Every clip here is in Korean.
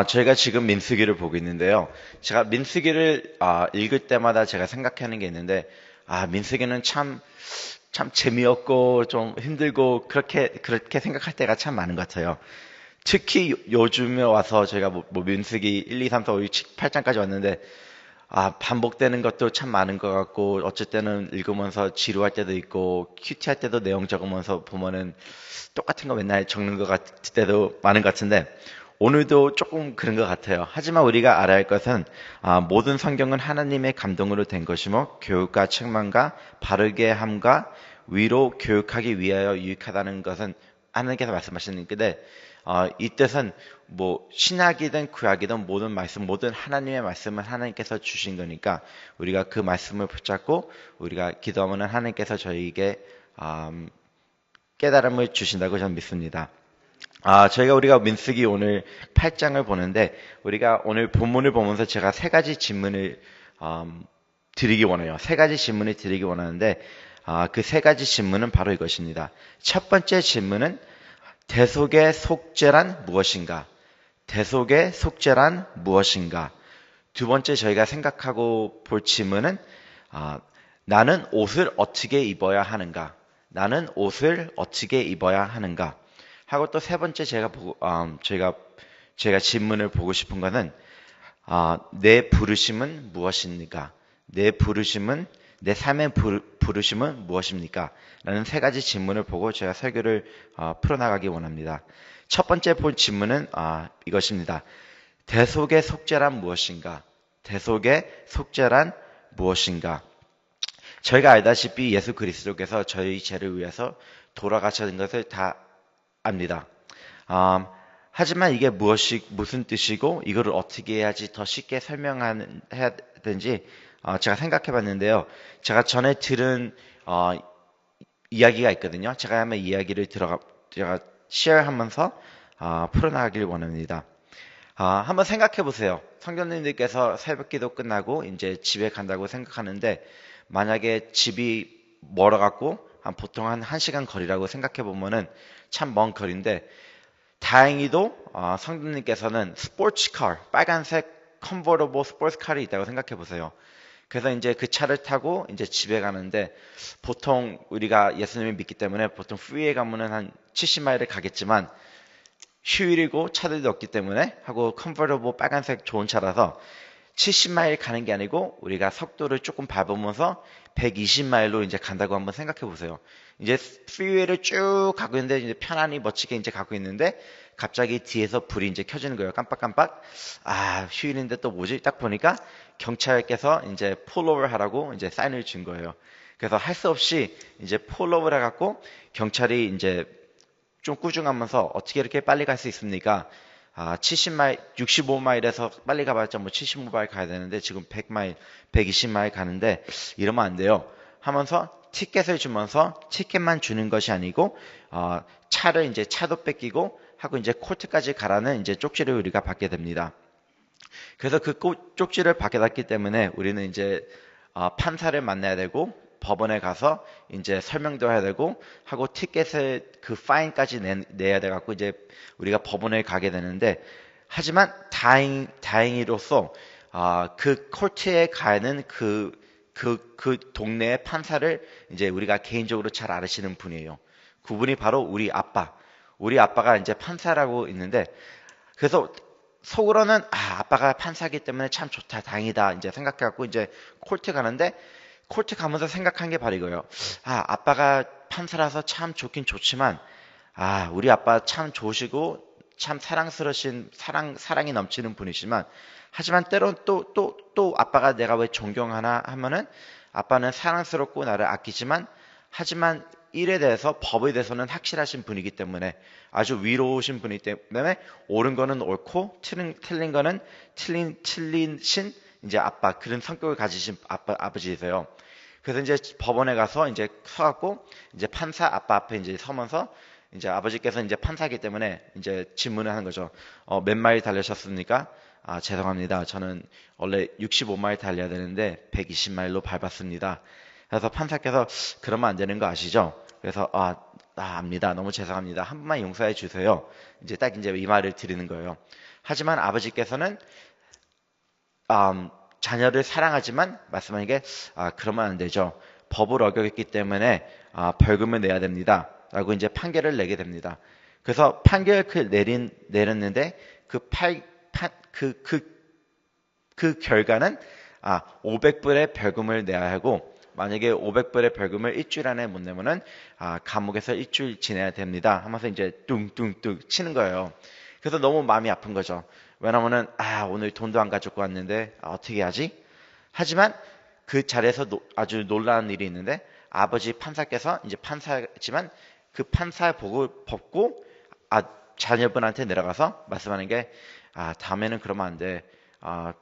제가 지금 민수기를 보고 있는데요. 제가 민수기를 읽을 때마다 제가 생각하는 게 있는데, 민수기는 참 재미없고 좀 힘들고 그렇게 생각할 때가 참 많은 것 같아요. 특히 요즘에 와서 제가 뭐 민수기 1, 2, 3, 4, 5, 6, 7, 8장까지 왔는데, 반복되는 것도 참 많은 것 같고, 어쩔 때는 읽으면서 지루할 때도 있고, 큐티할 때도 내용 적으면서 보면은 똑같은 거 맨날 적는 것 같을 때도 많은 것 같은데, 오늘도 조금 그런 것 같아요. 하지만 우리가 알아야 할 것은, 모든 성경은 하나님의 감동으로 된 것이며, 교육과 책망과 바르게 함과 위로 교육하기 위하여 유익하다는 것은 하나님께서 말씀하시는 건데, 이 뜻은 뭐 신약이든 구약이든 모든 말씀, 모든 하나님의 말씀은 하나님께서 주신 거니까 우리가 그 말씀을 붙잡고 우리가 기도하면 하나님께서 저희에게 깨달음을 주신다고 저는 믿습니다. 우리가 민수기 오늘 8장을 보는데 우리가 오늘 본문을 보면서 제가 세 가지 질문을 드리기 원해요. 세 가지 질문을 드리기 원하는데 그 세 가지 질문은 바로 이것입니다. 첫 번째 질문은 대속의 속죄란 무엇인가? 대속의 속죄란 무엇인가? 두 번째 저희가 생각하고 볼 질문은 나는 옷을 어떻게 입어야 하는가? 나는 옷을 어떻게 입어야 하는가? 하고 또 세 번째 제가 질문을 보고 싶은 것은 내 부르심은 무엇입니까? 내 삶의 부르심은 무엇입니까? 라는 세 가지 질문을 보고 제가 설교를 풀어나가기 원합니다. 첫 번째 본 질문은 이것입니다. 대속의 속죄란 무엇인가? 대속의 속죄란 무엇인가? 저희가 알다시피 예수 그리스도께서 저희 죄를 위해서 돌아가신 것을 다 압니다. 하지만 이게 무슨 뜻이고 이거를 어떻게 해야지 더 쉽게 설명해야 되는지 제가 생각해 봤는데요. 제가 전에 들은 이야기가 있거든요. 제가 한번 이야기를 제가 시어하면서 풀어나가길 원합니다. 한번 생각해 보세요. 성도님들께서 새벽 기도 끝나고 이제 집에 간다고 생각하는데 만약에 집이 멀어갖고 보통 한 1시간 거리라고 생각해 보면은 참 먼 거리인데 다행히도 성도님께서는 스포츠카, 빨간색 컨버터블 스포츠카이 있다고 생각해 보세요. 그래서 이제 그 차를 타고 이제 집에 가는데 보통 우리가 예수님을 믿기 때문에 보통 프리에 가면은 한 70마일을 가겠지만 휴일이고 차들도 없기 때문에 하고 컨버터블 빨간색 좋은 차라서 70마일 가는 게 아니고 우리가 속도를 조금 밟으면서 120마일로 이제 간다고 한번 생각해 보세요. 이제 프리웨이를 쭉 가고 있는데 이제 편안히 멋지게 이제 가고 있는데 갑자기 뒤에서 불이 이제 켜지는 거예요. 깜빡깜빡. 휴일인데 또 뭐지? 딱 보니까 경찰께서 이제 폴로를 하라고 이제 사인을 준 거예요. 그래서 할 수 없이 이제 폴로를 해갖고 경찰이 이제 좀 꾸중하면서 어떻게 이렇게 빨리 갈 수 있습니까? 70마일, 65마일에서 빨리 가봤자 뭐 75마일 가야 되는데 지금 100마일, 120마일 가는데 이러면 안 돼요. 하면서 티켓을 주면서 티켓만 주는 것이 아니고 차를 이제 차도 뺏기고 하고 이제 코트까지 가라는 이제 쪽지를 우리가 받게 됩니다. 그래서 그 쪽지를 받게 됐기 때문에 우리는 이제 판사를 만나야 되고 법원에 가서 이제 설명도 해야 되고 하고 티켓을 그 파인까지 내야 돼 갖고 이제 우리가 법원에 가게 되는데 하지만 다행히로서 그 코트에 가는 그 동네의 판사를 이제 우리가 개인적으로 잘 아시는 분이에요. 그분이 바로 우리 아빠. 우리 아빠가 이제 판사라고 있는데 그래서 속으로는 아빠가 판사기 때문에 참 좋다 다행이다 이제 생각해갖고 이제 콜트 가는데 콜트 가면서 생각한 게 바로 이거예요. 아빠가 판사라서 참 좋긴 좋지만 우리 아빠 참 좋으시고 참 사랑스러우신 사랑이 넘치는 분이지만 하지만 때론 또 아빠가 내가 왜 존경하나 하면은 아빠는 사랑스럽고 나를 아끼지만 하지만 일에 대해서 법에 대해서는 확실하신 분이기 때문에 아주 위로우신 분이기 때문에 옳은 거는 옳고 틀린 거는 틀린신 이제 아빠 그런 성격을 가지신 아버지이세요. 그래서 이제 법원에 가서 이제 서갖고 이제 판사 아빠 앞에 이제 서면서 이제 아버지께서 이제 판사이기 때문에 이제 질문을 하는 거죠. 몇 마일 달리셨습니까? 죄송합니다. 저는 원래 65마일 달려야 되는데 120마일로 밟았습니다. 그래서 판사께서 그러면 안 되는 거 아시죠? 그래서 압니다. 너무 죄송합니다. 한 번만 용서해 주세요. 이제 딱 이제 이 말을 드리는 거예요. 하지만 아버지께서는 자녀를 사랑하지만 말씀하는 게 그러면 안 되죠. 법을 어겼기 때문에 벌금을 내야 됩니다. 라고 이제 판결을 내게 됩니다. 그래서 판결을 내렸는데 그 결과는 500불의 벌금을 내야 하고 만약에 500불의 벌금을 일주일 안에 못 내면은 감옥에서 일주일 지내야 됩니다. 하면서 이제 뚱뚱뚱 치는 거예요. 그래서 너무 마음이 아픈 거죠. 왜냐면은 오늘 돈도 안 가지고 왔는데 어떻게 하지? 하지만 그 자리에서 아주 놀라운 일이 있는데 아버지 판사께서 이제 판사지만 그 판사 복을 벗고 자녀분한테 내려가서 말씀하는 게 다음에는 그러면 안 돼.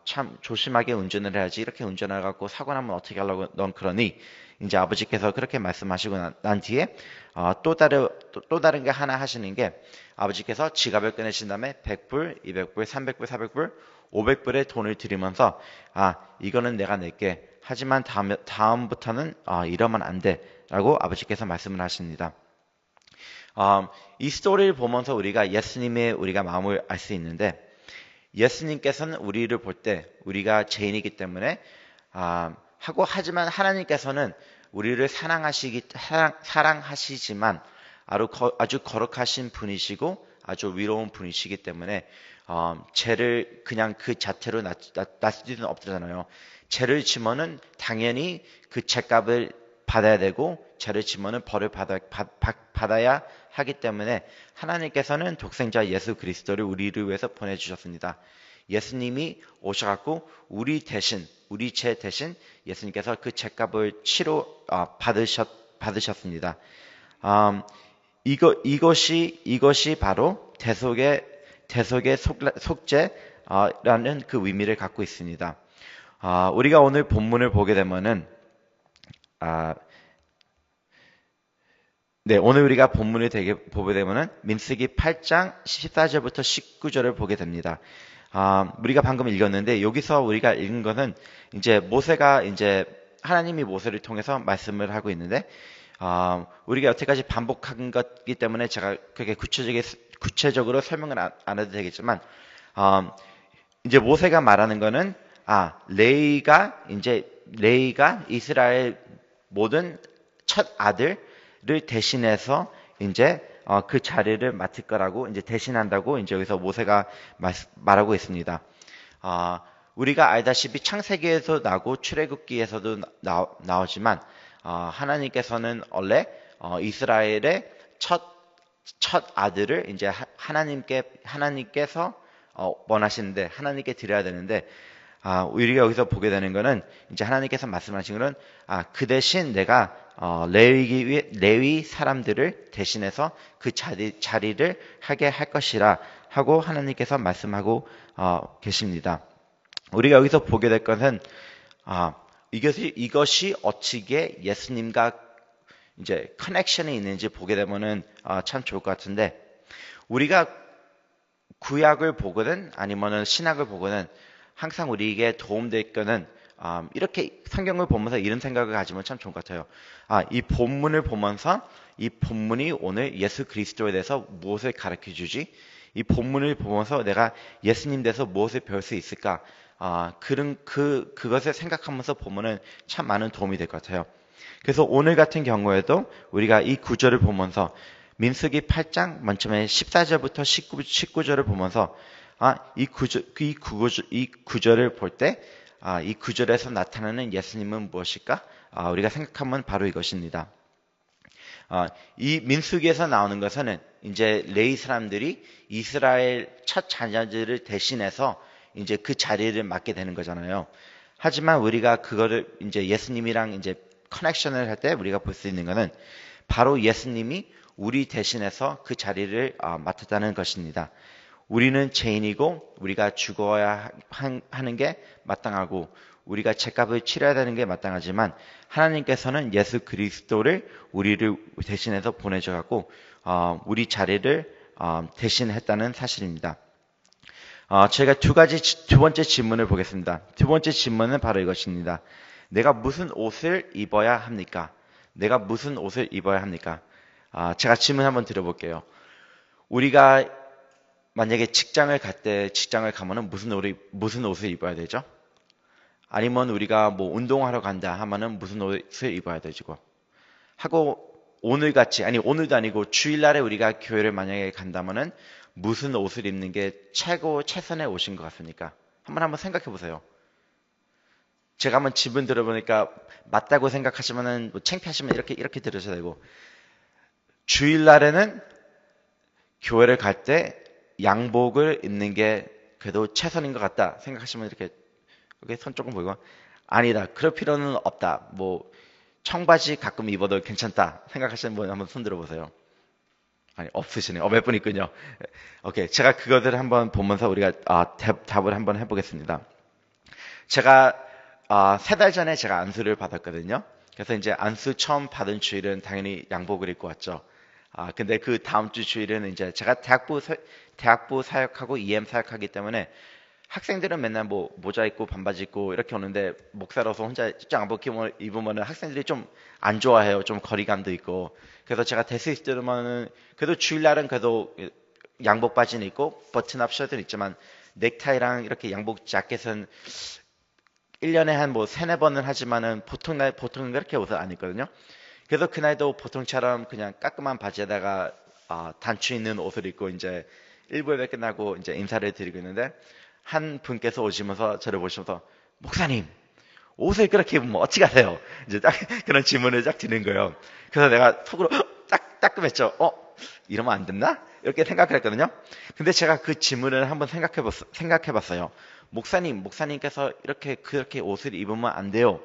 참 조심하게 운전을 해야지. 이렇게 운전해 갖고 사고 나면 어떻게 하려고 넌 그러니? 이제 아버지께서 그렇게 말씀하시고 난 뒤에 또 다른 게 하나 하시는 게 아버지께서 지갑을 꺼내신 다음에 100불, 200불, 300불, 400불, 500불의 돈을 드리면서 이거는 내가 낼게. 하지만 다음부터는 이러면 안 돼. 라고 아버지께서 말씀을 하십니다. 이 스토리를 보면서 우리가 예수님의 우리가 마음을 알 수 있는데 예수님께서는 우리를 볼 때 우리가 죄인이기 때문에 하지만 하나님께서는 우리를 사랑하시지만 아주 거룩하신 분이시고 아주 위로운 분이시기 때문에 죄를 그냥 그 자체로 놔둘 수는 없잖아요. 죄를 지면은 당연히 그 죄값을 받아야 되고 죄를 지면은 벌을 받아야 하기 때문에 하나님께서는 독생자 예수 그리스도를 우리를 위해서 보내주셨습니다. 예수님이 오셔갖고 우리 죄 대신 예수님께서 그 죄값을 받으셨습니다. 이것이 바로 대속의 속죄라는 그 의미를 갖고 있습니다. 우리가 오늘 본문을 보게 되면은 오늘 우리가 본문을 보게 되면은 민수기 8장 14절부터 19절을 보게 됩니다. 우리가 방금 읽었는데 여기서 우리가 읽은 것은 이제 모세가 이제 하나님이 모세를 통해서 말씀을 하고 있는데 우리가 여태까지 반복한 것이기 때문에 제가 그렇게 구체적으로 설명을 안 해도 되겠지만 이제 모세가 말하는 거는 레위가 이스라엘 모든 첫 아들을 대신해서 이제 그 자리를 맡을 거라고 이제 대신한다고 이제 여기서 모세가 말하고 있습니다. 우리가 알다시피 창세기에서 나고 출애굽기에서도 나오지만 하나님께서는 원래 이스라엘의 첫 아들을 이제 하나님께서 원하시는데 하나님께 드려야 되는데 우리가 여기서 보게 되는 거는 이제 하나님께서 말씀하신 거는 그 대신 내가 레위 사람들을 대신해서 그 자리를 하게 할 것이라 하고 하나님께서 말씀하고 계십니다. 우리가 여기서 보게 될 것은 이것이 어찌게 예수님과 이제 커넥션이 있는지 보게 되면은 참 좋을 것 같은데 우리가 구약을 보거든 아니면은 신약을 보거든 항상 우리에게 도움될 거는 이렇게 성경을 보면서 이런 생각을 가지면 참 좋은 것 같아요. 이 본문을 보면서 이 본문이 오늘 예수 그리스도에 대해서 무엇을 가르쳐 주지? 이 본문을 보면서 내가 예수님 대해서 무엇을 배울 수 있을까? 그것을 생각하면서 보면은 참 많은 도움이 될 것 같아요. 그래서 오늘 같은 경우에도 우리가 이 구절을 보면서 민수기 8장 맨 처음에 14절부터 19절을 보면서 이 구절을 볼 때 이 구절에서 나타나는 예수님은 무엇일까? 우리가 생각하면 바로 이것입니다. 이 민수기에서 나오는 것은 이제 레위 사람들이 이스라엘 첫 자녀들을 대신해서 이제 그 자리를 맡게 되는 거잖아요. 하지만 우리가 그거를 이제 예수님이랑 이제 커넥션을 할 때 우리가 볼 수 있는 것은 바로 예수님이 우리 대신해서 그 자리를 맡았다는 것입니다. 우리는 죄인이고 우리가 죽어야 하는 게 마땅하고 우리가 죄값을 치러야 되는 게 마땅하지만 하나님께서는 예수 그리스도를 우리를 대신해서 보내셔갖고 우리 자리를 대신했다는 사실입니다. 제가 두 번째 질문을 보겠습니다. 두 번째 질문은 바로 이것입니다. 내가 무슨 옷을 입어야 합니까? 내가 무슨 옷을 입어야 합니까? 제가 질문 한번 드려볼게요. 우리가 만약에 직장을 갈 때 직장을 가면은 무슨 옷을 입어야 되죠? 아니면 우리가 뭐 운동하러 간다 하면은 무슨 옷을 입어야 되고 하고 오늘같이 아니 오늘도 아니고 주일날에 우리가 교회를 만약에 간다면은 무슨 옷을 입는 게 최선의 옷인 것 같습니까? 한번 생각해 보세요. 제가 한번 질문 들어보니까 맞다고 생각하시면은 뭐 창피하시면 이렇게 들으셔야 되고 주일날에는 교회를 갈 때 양복을 입는 게 그래도 최선인 것 같다 생각하시면 이렇게 손 조금 보이고 아니다 그럴 필요는 없다 뭐 청바지 가끔 입어도 괜찮다 생각하시는 분 한번 손 들어보세요. 아니 없으시네요. 몇 분 있군요. 오케이 제가 그것을 한번 보면서 우리가 답을 한번 해보겠습니다. 제가 3달 전에 제가 안수를 받았거든요. 그래서 이제 안수 처음 받은 주일은 당연히 양복을 입고 왔죠. 근데 그 다음 주 주일은 이제 제가 대학부 사역하고 EM 사역하기 때문에 학생들은 맨날 뭐 모자 입고 반바지 입고 이렇게 오는데 목사로서 혼자 양복 입으면 학생들이 좀 안 좋아해요. 좀 거리감도 있고. 그래서 제가 대수 있으면은 그래도 주일날은 그래도 양복 바지는 입고 버튼업 셔츠는 있지만 넥타이랑 이렇게 양복 자켓은 1년에 한 뭐 3-4번은 하지만은 보통 그렇게 옷을 안 입거든요. 그래서 그날도 보통처럼 그냥 깔끔한 바지에다가 단추 있는 옷을 입고 이제 1부 예배 끝나고 이제 인사를 드리고 있는데 한 분께서 오시면서 저를 보시면서 목사님 옷을 그렇게 입으면 어찌 가세요? 이제 딱 그런 질문을 딱 드는 거예요. 그래서 내가 속으로 따끔했죠. 이러면 안 됐나? 이렇게 생각을 했거든요. 근데 제가 그 질문을 한번 생각해 봤어요. 목사님께서 그렇게 옷을 입으면 안 돼요.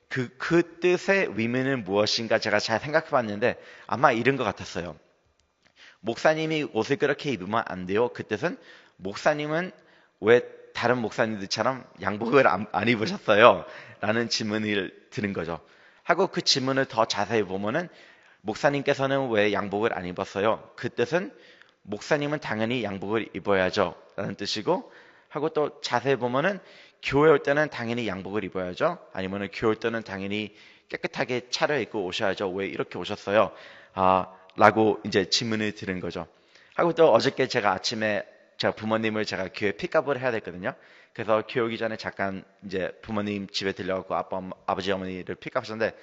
그 뜻의 의미는 무엇인가 제가 잘 생각해 봤는데 아마 이런 것 같았어요. 목사님이 옷을 그렇게 입으면 안 돼요. 그 뜻은 목사님은 왜 다른 목사님들처럼 양복을 안 입으셨어요? 라는 질문을 드는 거죠. 하고 그 질문을 더 자세히 보면은 목사님께서는 왜 양복을 안 입었어요? 그 뜻은 목사님은 당연히 양복을 입어야죠. 라는 뜻이고 하고 또 자세히 보면은 교회 올 때는 당연히 양복을 입어야죠. 아니면은 교회 올 때는 당연히 깨끗하게 차려입고 오셔야죠. 왜 이렇게 오셨어요? 라고 이제 질문을 드린 거죠. 하고 또 어저께 제가 아침에 제가 부모님을 제가 교회 픽업을 해야 됐거든요. 그래서 교회 오기 전에 잠깐 이제 부모님 집에 들려갖고 아버지 어머니를 픽업하셨는데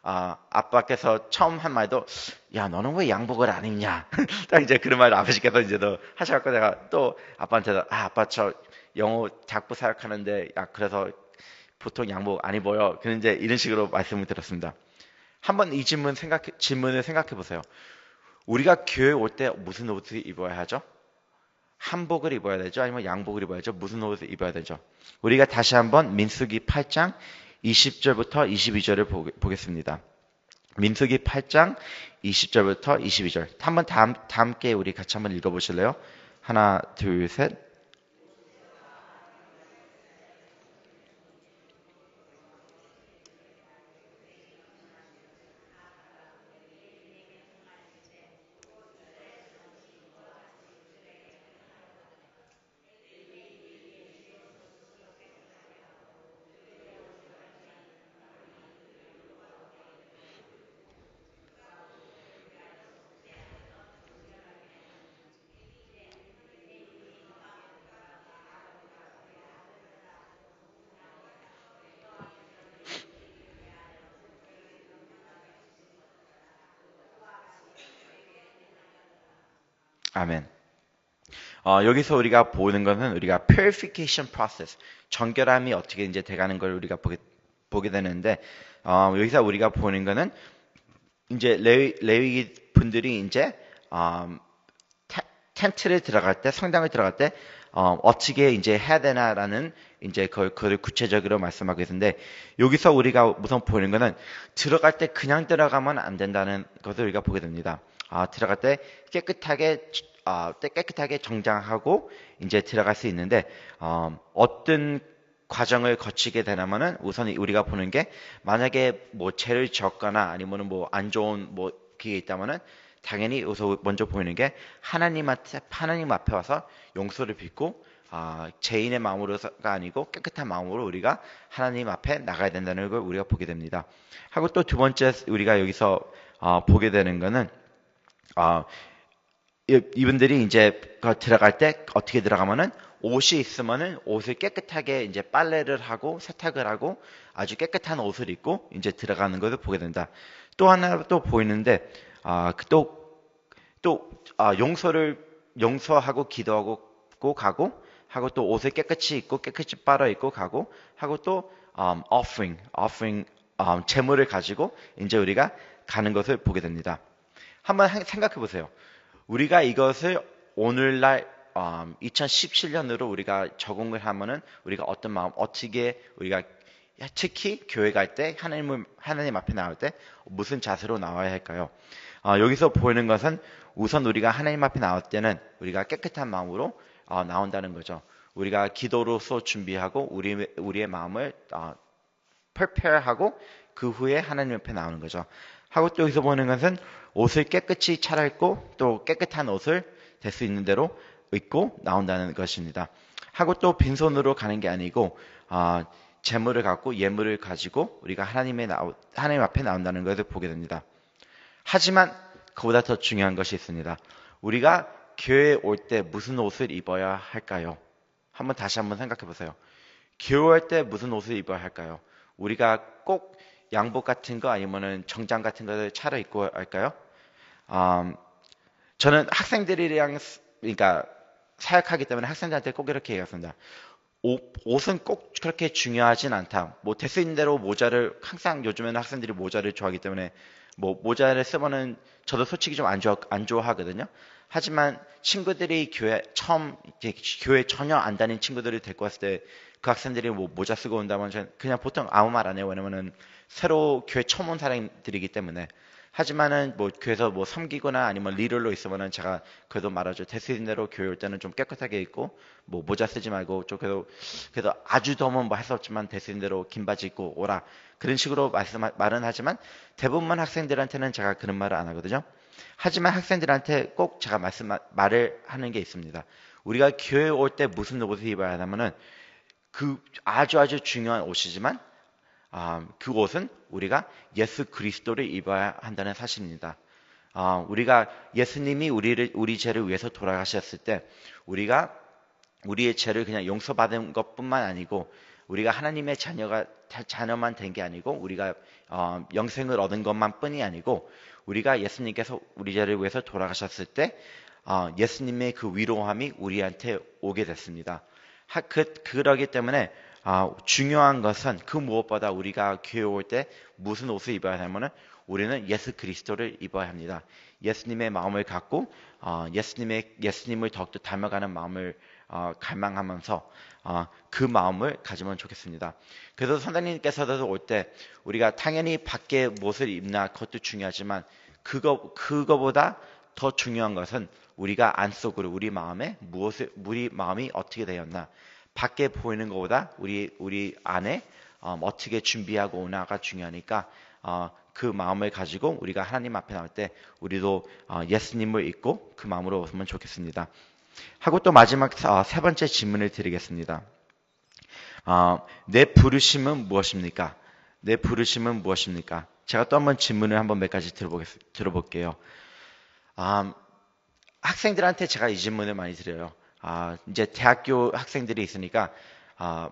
아빠께서 처음 한 말도 야 너는 왜 양복을 안 입냐 딱 이제 그런 말 아버지께서 이제 또 하셔갖고 내가 또 아빠한테도 아빠 저 영어 작부 사역하는데 그래서 보통 양복 안 입어요. 그런 이제 이런 식으로 말씀을 드렸습니다. 한번 이 질문을 생각해 보세요. 우리가 교회 올 때 무슨 옷을 입어야 하죠? 한복을 입어야 되죠? 아니면 양복을 입어야죠? 무슨 옷을 입어야 되죠? 우리가 다시 한번 민수기 8장 20절부터 22절을 보겠습니다. 민수기 8장 20절부터 22절. 한번 다 함께 우리 같이 한번 읽어보실래요? 하나, 둘, 셋. 아멘. 여기서 우리가 보는 것은 우리가 purification process, 정결함이 어떻게 이제 돼가는 걸 우리가 보게 되는데, 여기서 우리가 보는 것은 이제 레위 분들이 이제, 텐트를 들어갈 때, 성당을 들어갈 때, 어떻게 이제 해야 되나라는 이제 그걸 구체적으로 말씀하고 있는데, 여기서 우리가 우선 보는 것은 들어갈 때 그냥 들어가면 안 된다는 것을 우리가 보게 됩니다. 들어갈 때 깨끗하게 정장하고 이제 들어갈 수 있는데 어떤 과정을 거치게 되냐면은 우선 우리가 보는 게 만약에 뭐 죄를 졌거나 아니면은 뭐 안 좋은 뭐 그게 있다면은 당연히 우선 먼저 보이는 게 하나님 앞에 와서 용서를 빚고 죄인의 마음으로가 아니고 깨끗한 마음으로 우리가 하나님 앞에 나가야 된다는 걸 우리가 보게 됩니다. 하고 또 두 번째 우리가 여기서 보게 되는 거는 아, 이분들이 이제 들어갈 때 어떻게 들어가면은 옷이 있으면은 옷을 깨끗하게 이제 빨래를 하고 세탁을 하고 아주 깨끗한 옷을 입고 이제 들어가는 것을 보게 된다. 또 하나 또 보이는데 용서를 용서하고 기도하고 가고 또 옷을 깨끗이 입고 깨끗이 빨아 입고 가고 하고 또 offering 재물을 가지고 이제 우리가 가는 것을 보게 됩니다. 한번 생각해 보세요. 우리가 이것을 오늘날 2017년으로 우리가 적응을 하면은 우리가 어떤 마음 어떻게 우리가 특히 교회 갈 때 하나님 앞에 나올 때 무슨 자세로 나와야 할까요? 여기서 보이는 것은 우선 우리가 하나님 앞에 나올 때는 우리가 깨끗한 마음으로 나온다는 거죠. 우리가 기도로서 준비하고 우리의 마음을 prepare하고 그 후에 하나님 앞에 나오는 거죠. 하고 또 여기서 보는 것은 옷을 깨끗이 차려입고 또 깨끗한 옷을 될 수 있는 대로 입고 나온다는 것입니다. 하고 또 빈손으로 가는 게 아니고 재물을 갖고 예물을 가지고 우리가 하나님 앞에 나온다는 것을 보게 됩니다. 하지만 그보다 더 중요한 것이 있습니다. 우리가 교회에 올 때 무슨 옷을 입어야 할까요? 다시 한번 생각해 보세요. 교회 올 때 무슨 옷을 입어야 할까요? 우리가 꼭 양복 같은 거 아니면은 정장 같은 거를 차려입고 할까요? 저는 학생들이랑 그러니까 사역하기 때문에 학생들한테 꼭 이렇게 얘기했습니다. 옷은 꼭 그렇게 중요하진 않다. 뭐 될 수 있는 대로 모자를 항상 요즘에는 학생들이 모자를 좋아하기 때문에 뭐 모자를 쓰면은 저도 솔직히 좀 안 좋아하거든요. 하지만 친구들이 교회 전혀 안 다닌 친구들이 데리고 왔을 때 그 학생들이 뭐 모자 쓰고 온다면 저는 그냥 보통 아무 말 안 해요. 왜냐면은 새로 교회 처음 온 사람들이기 때문에. 하지만은 뭐 교회에서 뭐 섬기거나 아니면 리더로 있으면은 제가 그래도 말하죠. 될 수 있는 대로 교회 올 때는 좀 깨끗하게 입고 뭐 모자 쓰지 말고 좀 그래도 아주 더우면 뭐 할 수 없지만 될 수 있는 대로 긴 바지 입고 오라. 그런 식으로 말은 하지만 대부분 학생들한테는 제가 그런 말을 안 하거든요. 하지만 학생들한테 꼭 제가 말을 하는 게 있습니다. 우리가 교회 올 때 무슨 옷을 입어야 하냐면은 그 아주 중요한 옷이지만 그 옷은 우리가 예수 그리스도를 입어야 한다는 사실입니다. 우리가 예수님이 우리 죄를 위해서 돌아가셨을 때 우리가 우리의 죄를 그냥 용서받은 것뿐만 아니고 우리가 하나님의 자녀만 된 게 아니고 우리가 영생을 얻은 것만 뿐이 아니고 우리가 예수님께서 우리 죄를 위해서 돌아가셨을 때 예수님의 그 위로함이 우리한테 오게 됐습니다. 그러기 때문에 중요한 것은 그 무엇보다 우리가 교회 올 때 무슨 옷을 입어야 하냐면은 우리는 예수 그리스도를 입어야 합니다. 예수님의 마음을 갖고 예수님을 더욱더 닮아가는 마음을 갈망하면서 그 마음을 가지면 좋겠습니다. 그래서 선생님께서도 올 때 우리가 당연히 밖에 무엇을 입나 그것도 중요하지만 그거보다 더 중요한 것은 우리가 안속으로 우리 마음이 어떻게 되었나 밖에 보이는 것보다 우리 안에 어떻게 준비하고 오나가 중요하니까 그 마음을 가지고 우리가 하나님 앞에 나올 때 우리도 예수님을 잊고 그 마음으로 오면 좋겠습니다. 하고 또 마지막 세 번째 질문을 드리겠습니다. 내 부르심은 무엇입니까? 내 부르심은 무엇입니까? 제가 또 한번 질문을 몇 가지 들어볼게요. 학생들한테 제가 이 질문을 많이 드려요. 이제 대학교 학생들이 있으니까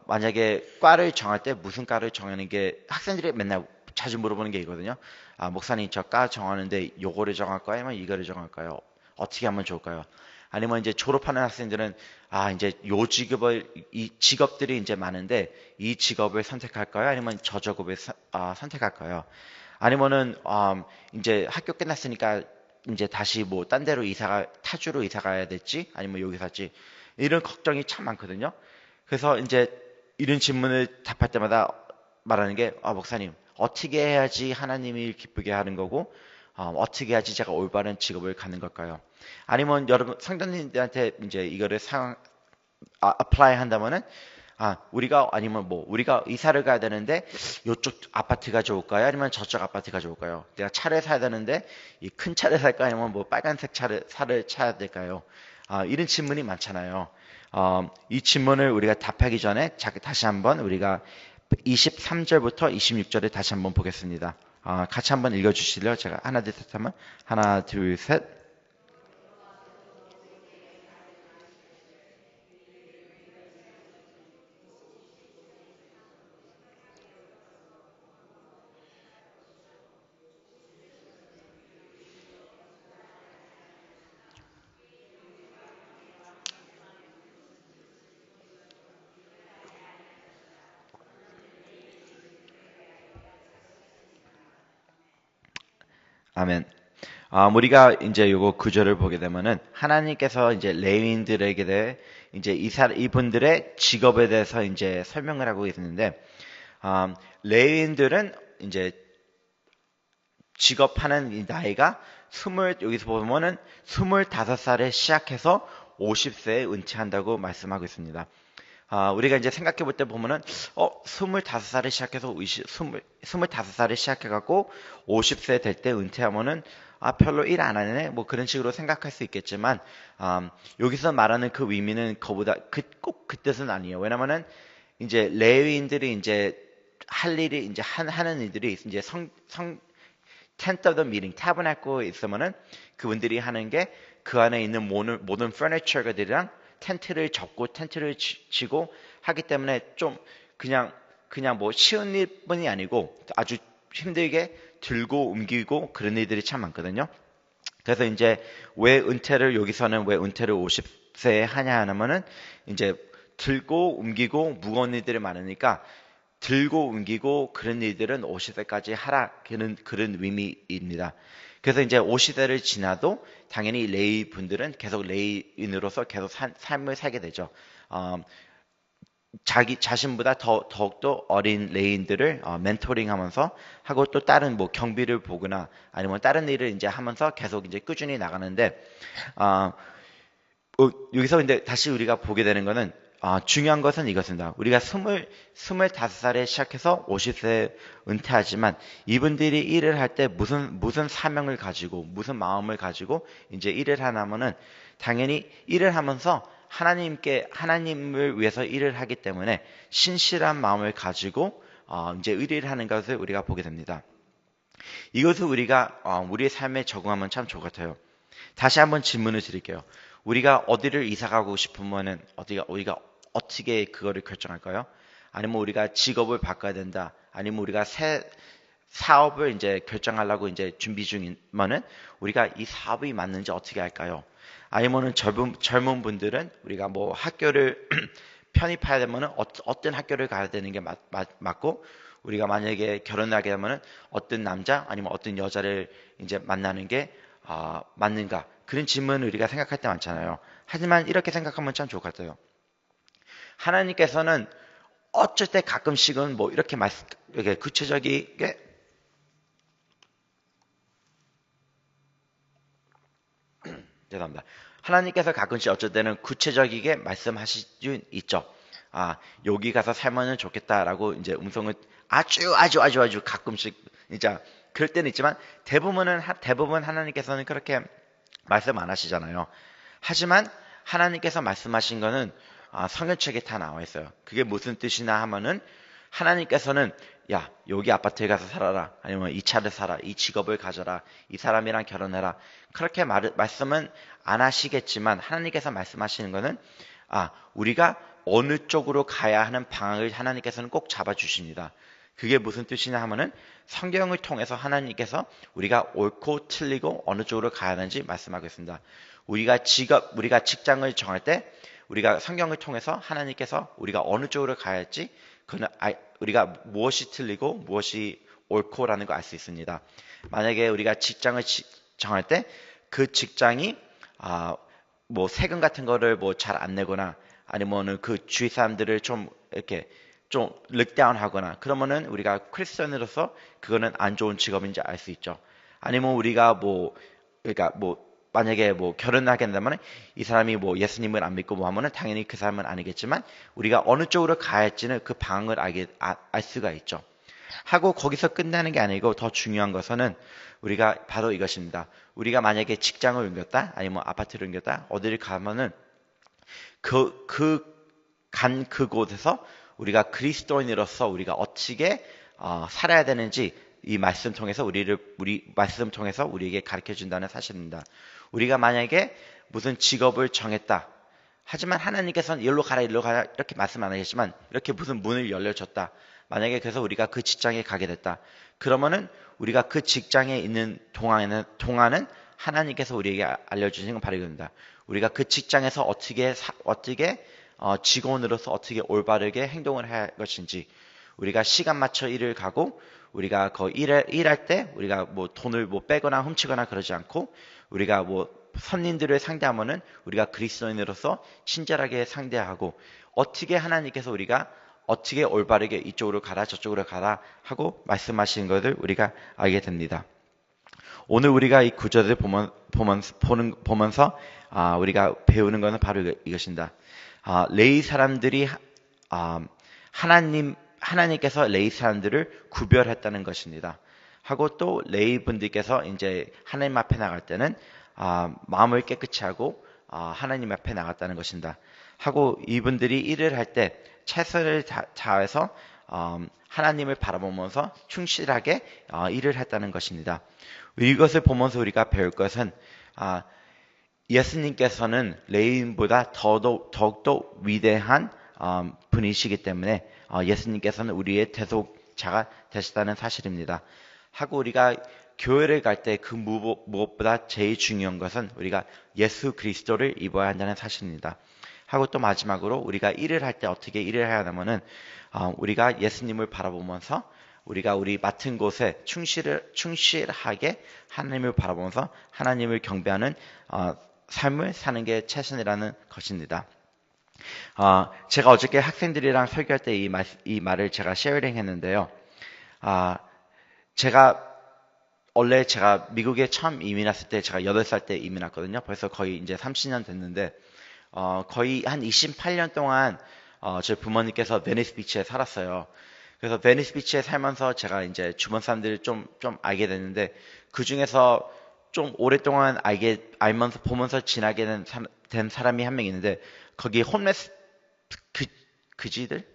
만약에 과를 정할 때 무슨 과를 정하는 게 학생들이 맨날 자주 물어보는 게 있거든요. 목사님 저 과 정하는데 요거를 정할까요? 아니면 이거를 정할까요? 어떻게 하면 좋을까요? 아니면 이제 졸업하는 학생들은 이제 이 직업들이 이제 많은데 이 직업을 선택할까요? 아니면 저 직업을 선택할까요? 아니면은 이제 학교 끝났으니까 이제 다시 뭐 딴 데로 타주로 이사 가야 될지 아니면 여기 살지 이런 걱정이 참 많거든요. 그래서 이제 이런 질문을 답할 때마다 말하는 게 목사님 어떻게 해야지 하나님이 기쁘게 하는 거고 어떻게 해야지 제가 올바른 직업을 갖는 걸까요? 아니면 여러분 성도님들한테 이제 이거를 apply 한다면은 우리가 이사를 가야 되는데 이쪽 아파트가 좋을까요? 아니면 저쪽 아파트가 좋을까요? 내가 차를 사야 되는데 이 큰 차를 살까요? 아니면 뭐 빨간색 차를 차야 될까요? 이런 질문이 많잖아요. 이 질문을 우리가 답하기 전에 다시 한번 우리가 23절부터 26절을 다시 한번 보겠습니다. 같이 한번 읽어주실래요? 제가 하나 둘 셋 하면 하나 둘 셋. 아멘. 우리가 이제 요거 구절을 보게 되면은 하나님께서 이제 레위인들에게 대해 이제 이분들의 직업에 대해서 이제 설명을 하고 있는데, 레위인들은 이제 직업하는 이 나이가 여기서 보면은 25살에 시작해서 50세에 은퇴한다고 말씀하고 있습니다. 우리가 이제 생각해 볼 때 보면은, 25살에 시작해서 25살에 시작해갖고 50세 될 때 은퇴하면은, 별로 일 안 하네. 뭐 그런 식으로 생각할 수 있겠지만, 여기서 말하는 그 의미는 꼭 그 뜻은 아니에요. 왜냐면은, 이제 레위인들이 이제 할 일이, 이제 하는 일들이 이제 tent of the meeting, 타버나클에 있으면은 그분들이 하는 게 그 안에 있는 모든 furniture들이랑 텐트를 접고 텐트를 치고 하기 때문에 좀 그냥 뭐 쉬운 일뿐이 아니고 아주 힘들게 들고 옮기고 그런 일들이 참 많거든요. 그래서 이제 여기서는 왜 은퇴를 50세에 하냐 하면은 이제 들고 옮기고 무거운 일들이 많으니까 들고 옮기고 그런 일들은 50세까지 하라 그런 의미입니다. 그래서 이제 50세를 지나도 당연히 레이 분들은 계속 레이인으로서 계속 삶을 살게 되죠. 자기 자신보다 더욱더 어린 레이인들을 멘토링하면서 하고 또 다른 뭐 경비를 보거나 아니면 다른 일을 이제 하면서 계속 이제 꾸준히 나가는데, 여기서 근데 다시 우리가 보게 되는 거는, 중요한 것은 이것입니다. 우리가 25살에 시작해서 50세에 은퇴하지만 이분들이 일을 할 때 무슨 사명을 가지고 무슨 마음을 가지고 이제 일을 하냐면은 당연히 일을 하면서 하나님을 위해서 일을 하기 때문에 신실한 마음을 가지고 이제 일을 하는 것을 우리가 보게 됩니다. 이것을 우리가 우리의 삶에 적용하면 참 좋을 것 같아요. 다시 한번 질문을 드릴게요. 우리가 어디를 이사 가고 싶으면은 우리가 어떻게 그거를 결정할까요? 아니면 우리가 직업을 바꿔야 된다. 아니면 우리가 새 사업을 이제 결정하려고 이제 준비 중이면은 우리가 이 사업이 맞는지 어떻게 할까요? 아니면은 젊은 분들은 우리가 뭐 학교를 편입해야 되면은 어떤 학교를 가야 되는 게 맞고, 우리가 만약에 결혼을 하게 되면은 어떤 남자 아니면 어떤 여자를 이제 만나는 게 맞는가? 그런 질문을 우리가 생각할 때 많잖아요. 하지만 이렇게 생각하면 참 좋을 것 같아요. 하나님께서는 어쩔 때 가끔씩은 뭐 이렇게 구체적이게 죄송합니다. 하나님께서 가끔씩 어쩔 때는 구체적이게 말씀하실 수 있죠. 여기 가서 살면 좋겠다라고 이제 음성을 아주 가끔씩 진짜 그럴 때는 있지만 대부분 하나님께서는 그렇게 말씀 안 하시잖아요. 하지만 하나님께서 말씀하신 거는 성경책에 다 나와 있어요. 그게 무슨 뜻이나 하면은 하나님께서는 야, 여기 아파트에 가서 살아라. 아니면 이 차를 사라. 이 직업을 가져라. 이 사람이랑 결혼해라. 그렇게 말씀은 안 하시겠지만 하나님께서 말씀하시는 거는 우리가 어느 쪽으로 가야 하는 방향을 하나님께서는 꼭 잡아주십니다. 그게 무슨 뜻이냐 하면은 성경을 통해서 하나님께서 우리가 옳고 틀리고 어느 쪽으로 가야 하는지 말씀하고 있습니다. 우리가 직장을 정할 때 우리가 성경을 통해서 하나님께서 우리가 어느 쪽으로 가야 할지 그는 우리가 무엇이 틀리고 무엇이 옳고라는 걸 알 수 있습니다. 만약에 우리가 직장을 정할 때 그 직장이 뭐 세금 같은 거를 뭐 잘 안 내거나 아니면은 그 주위 사람들을 좀 이렇게 좀 릭다운하거나 그러면은 우리가 크리스천으로서 그거는 안 좋은 직업인지 알 수 있죠. 아니면 우리가 그러니까 만약에 결혼하게 된다면 이 사람이 예수님을 안 믿고 하면은 당연히 그 사람은 아니겠지만 우리가 어느 쪽으로 가야 할지는 그 방향을 알 수가 있죠. 하고 거기서 끝나는 게 아니고 더 중요한 것은 우리가 바로 이것입니다. 우리가 만약에 직장을 옮겼다 아니면 아파트를 옮겼다 어디를 가면은 그곳에서 우리가 그리스도인으로서 우리가 어떻게 살아야 되는지 이 말씀 통해서 말씀 통해서 우리에게 가르쳐 준다는 사실입니다. 우리가 만약에 무슨 직업을 정했다. 하지만 하나님께서는 일로 가라 이렇게 말씀 안 하겠지만 이렇게 무슨 문을 열려줬다. 만약에 그래서 우리가 그 직장에 가게 됐다. 그러면은 우리가 그 직장에 있는 동안은 하나님께서 우리에게 알려주시는 건 바로 이겁니다. 우리가 그 직장에서 어떻게 직원으로서 어떻게 올바르게 행동을 해야 할 것인지, 우리가 시간 맞춰 일을 가고 우리가 일할 때 우리가 뭐 돈을 뭐 빼거나 훔치거나 그러지 않고 우리가 뭐 손님들을 상대하면은 우리가 그리스도인으로서 친절하게 상대하고 어떻게 하나님께서 우리가 어떻게 올바르게 이쪽으로 가라 저쪽으로 가라 하고 말씀하시는 것을 우리가 알게 됩니다. 오늘 우리가 이 구절을 보면서 우리가 배우는 것은 바로 이것입니다. 레위 사람들이 하나님께서 레위 사람들을 구별했다는 것입니다. 하고 또 레위 분들께서 이제 하나님 앞에 나갈 때는 마음을 깨끗이 하고 하나님 앞에 나갔다는 것입니다. 하고 이분들이 일을 할 때 최선을 다해서 하나님을 바라보면서 충실하게 일을 했다는 것입니다. 이것을 보면서 우리가 배울 것은 예수님께서는 레위인보다 더욱더 위대한 분이시기 때문에 예수님께서는 우리의 대속자가 되셨다는 사실입니다. 하고 우리가 교회를 갈 때 그 무엇보다 제일 중요한 것은 우리가 예수 그리스도를 입어야 한다는 사실입니다. 하고 또 마지막으로 우리가 일을 할 때 어떻게 일을 해야 하냐면은 우리가 예수님을 바라보면서 우리가 우리 맡은 곳에 충실하게 하나님을 바라보면서 하나님을 경배하는 삶을 사는 게 최선이라는 것입니다. 제가 어저께 학생들이랑 설교할 때 이 말을 제가 쉐어링 했는데요. 원래 제가 미국에 처음 이민 왔을 때 제가 8살 때 이민 왔거든요. 벌써 거의 이제 30년 됐는데, 거의 한 28년 동안, 저희 부모님께서 베니스 비치에 살았어요. 그래서 베니스 비치에 살면서 제가 이제 주변 사람들을 좀 알게 됐는데, 그 중에서 좀 오랫동안 알면서 보면서 지나게 된 사람이 한 명 있는데, 거기 홈레스 그지들?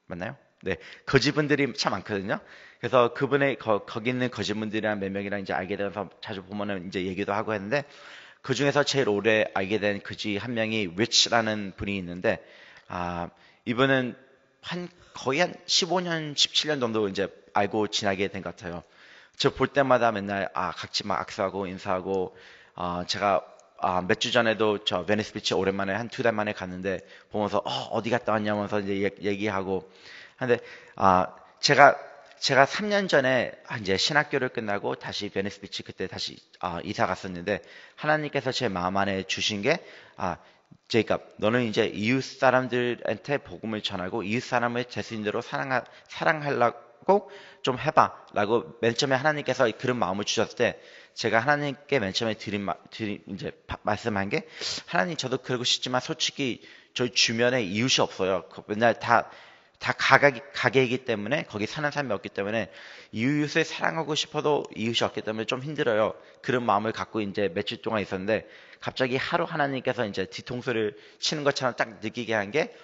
맞나요? 네. 거지분들이 참 많거든요. 그래서 거기 있는 거지분들이랑 몇 명이랑 이제 알게 돼서 자주 보면은 이제 얘기도 하고 했는데, 그 중에서 제일 오래 알게 된 그지 한 명이 리치라는 분이 있는데, 이분은 거의 한 15년, 17년 정도 이제 알고 지나게 된 것 같아요. 저 볼 때마다 맨날, 같이 막 악수하고 인사하고, 제가, 몇 주 전에도 저 베니스 비치 오랜만에 한 2달 만에 갔는데, 보면서, 어디 갔다 왔냐면서 이제 얘기하고, 근데, 제가 3년 전에 이제 신학교를 끝나고 다시 베니스 비치 그때 다시 이사 갔었는데 하나님께서 제 마음 안에 주신 게 제이콥 너는 이제 이웃 사람들한테 복음을 전하고 이웃 사람을 제수인대로 사랑하려고 좀 해봐 라고 맨 처음에 하나님께서 그런 마음을 주셨을 때 제가 하나님께 맨 처음에 이제 말씀한 게 하나님 저도 그러고 싶지만 솔직히 저희 주변에 이웃이 없어요. 맨날 다 가게이기 때문에 거기 사는 사람이 없기 때문에 이웃을 사랑하고 싶어도 이웃이 없기 때문에 좀 힘들어요. 그런 마음을 갖고 이제 며칠 동안 있었는데 갑자기 하루 하나님께서 이제 뒤통수를 치는 것처럼 딱 느끼게 한 게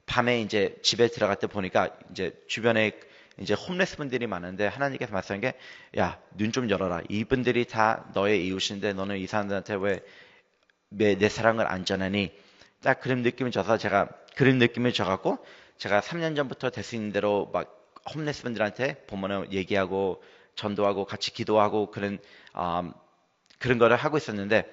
밤에 이제 집에 들어갈 때 보니까 이제 주변에 이제 홈레스 분들이 많은데 하나님께서 말씀한 게 야, 눈 좀 열어라. 이분들이 다 너의 이웃인데 너는 이 사람들한테 왜 내 사랑을 안 전하니? 딱 그런 느낌을 줘서 그런 느낌을 줘갖고 제가 3년 전부터 될 수 있는 대로 막 홈레스 분들한테 보면은 얘기하고 전도하고 같이 기도하고 그런 거를 하고 있었는데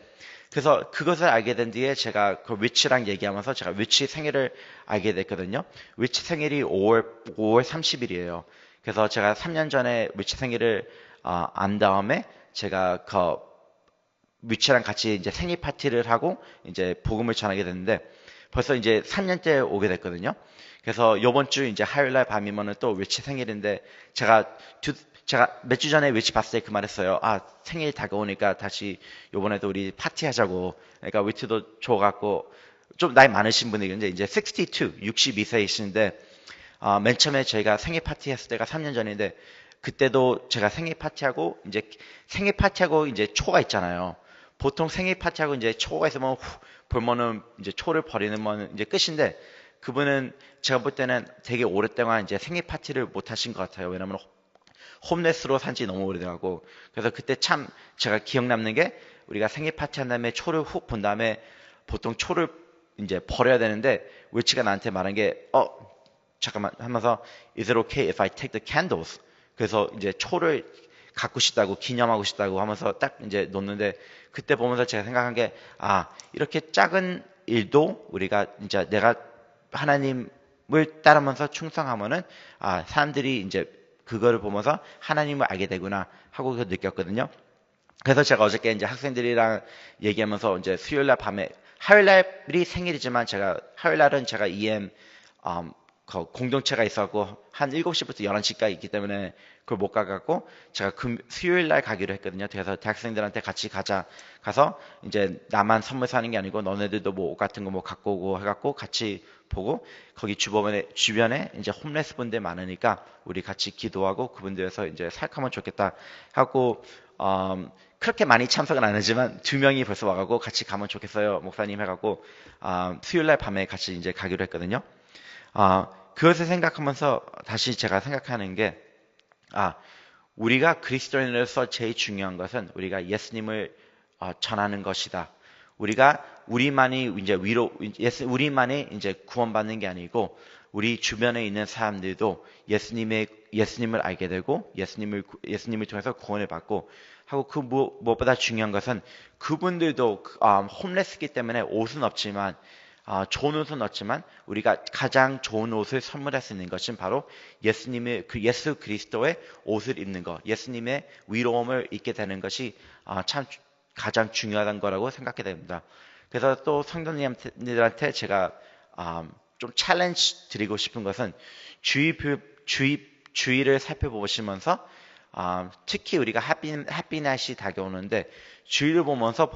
그래서 그것을 알게 된 뒤에 제가 그 위치랑 얘기하면서 제가 위치 생일을 알게 됐거든요. 위치 생일이 5월 30일이에요. 그래서 제가 3년 전에 위치 생일을 안 다음에 제가 그 위치랑 같이 이제 생일 파티를 하고 이제 복음을 전하게 됐는데 벌써 이제 3년째 오게 됐거든요. 그래서 요번 주 이제 화요일날 밤이면은 또 위치 생일인데 제가 몇 주 전에 위치 봤을 때 그 말했어요. 생일 다가오니까 다시 요번에도 우리 파티하자고. 그러니까 위치도 좋아갖고 좀 나이 많으신 분이근데 이제 62세이신데 맨 처음에 저희가 생일 파티 했을 때가 3년 전인데 그때도 제가 생일 파티하고 이제 초가 있잖아요. 보통 생일 파티하고 이제 초가 있으면 보면은 이제 초를 버리는 건 이제 끝인데 그분은 제가 볼 때는 되게 오랫동안 이제 생일 파티를 못 하신 것 같아요. 왜냐면 홈레스로 산지 너무 오래돼가고 그래서 그때 참 제가 기억 남는 게 우리가 생일 파티 한 다음에 초를 훅 본 다음에 보통 초를 이제 버려야 되는데 위치가 나한테 말한 게 잠깐만 하면서 Is it okay if I take the candles? 그래서 이제 초를 갖고 싶다고 기념하고 싶다고 하면서 딱 이제 놓는데 그때 보면서 제가 생각한 게 이렇게 작은 일도 우리가 이제 내가 하나님 따르면서 충성하면은 사람들이 이제 그거를 보면서 하나님을 알게 되구나 하고 느꼈거든요. 그래서 제가 어저께 이제 학생들이랑 얘기하면서 이제 수요일 날 밤에 화요일 날이 생일이지만 화요일 날은 제가 EM 공동체가 있었고 한 7시부터 11시까지 있기 때문에 그걸 못 가갖고 제가 수요일 날 가기로 했거든요. 그래서 대학생들한테 같이 가서 이제 나만 선물 사는 게 아니고 너네들도 뭐 옷 같은 거 뭐 갖고 오고 해갖고 같이 보고 거기 주변에 이제 홈레스 분들 많으니까 우리 같이 기도하고 그분들에서 이제 살카면 좋겠다 하고 그렇게 많이 참석은 안 하지만 2명이 벌써 와가고 같이 가면 좋겠어요 목사님 해갖고 수요일 날 밤에 같이 이제 가기로 했거든요. 그것을 생각하면서 다시 제가 생각하는 게, 우리가 그리스도인으로서 제일 중요한 것은 우리가 예수님을 전하는 것이다. 우리만이 이제 구원받는 게 아니고 우리 주변에 있는 사람들도 예수님을 알게 되고 예수님을 통해서 구원을 받고 하고 무엇보다 중요한 것은 그분들도 홈레스기 때문에 옷은 없지만 좋은 옷은 없지만 우리가 가장 좋은 옷을 선물할 수 있는 것은 바로 예수 그리스도의 옷을 입는 것, 예수님의 위로움을 입게 되는 것이 참 가장 중요한 거라고 생각하게 됩니다. 그래서 또 성도님들한테 제가 좀 챌린지 드리고 싶은 것은 주위를 살펴보시면서 특히 우리가 해피나잇이 다가오는데 주위를 보면서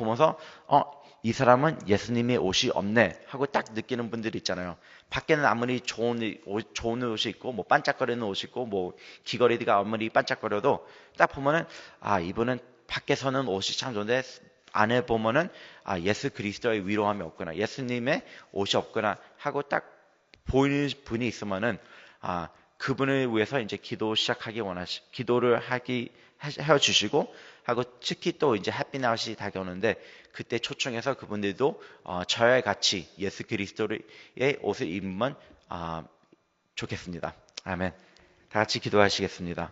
이 사람은 예수님의 옷이 없네 하고 딱 느끼는 분들이 있잖아요. 밖에는 아무리 좋은 옷이 있고 뭐 반짝거리는 옷이 있고 뭐 귀걸이가 아무리 반짝거려도 딱 보면은 이분은 밖에서는 옷이 참 좋은데 안에 보면은 예수 그리스도의 위로함이 없구나, 예수님의 옷이 없구나 하고 딱 보이는 분이 있으면은 그분을 위해서 이제 기도를 해주시고 하고 특히 또 이제 해피나잇이 다가오는데 그때 초청해서 그분들도 저와 같이 예수 그리스도의 옷을 입으면 좋겠습니다. 아멘. 다 같이 기도하시겠습니다.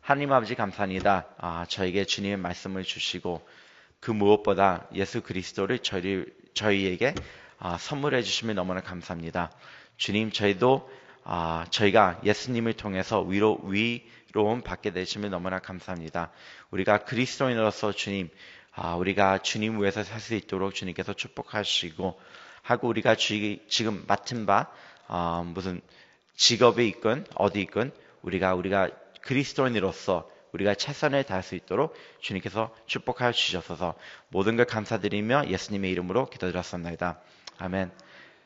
하나님 아버지 감사합니다. 저에게 주님의 말씀을 주시고 그 무엇보다 예수 그리스도를 저희에게 선물해 주시면 너무나 감사합니다. 주님, 저희가 예수님을 통해서 위로움 받게 되시면 너무나 감사합니다. 우리가 그리스도인으로서 주님, 우리가 주님 위해서 살 수 있도록 주님께서 축복하시고 하고 우리가 지금 맡은 바 무슨 직업에 있건 어디 있건 우리가 그리스도인으로서 우리가 최선을 다할 수 있도록 주님께서 축복하여 주셔서 모든 걸 감사드리며 예수님의 이름으로 기도드렸습니다. 아멘.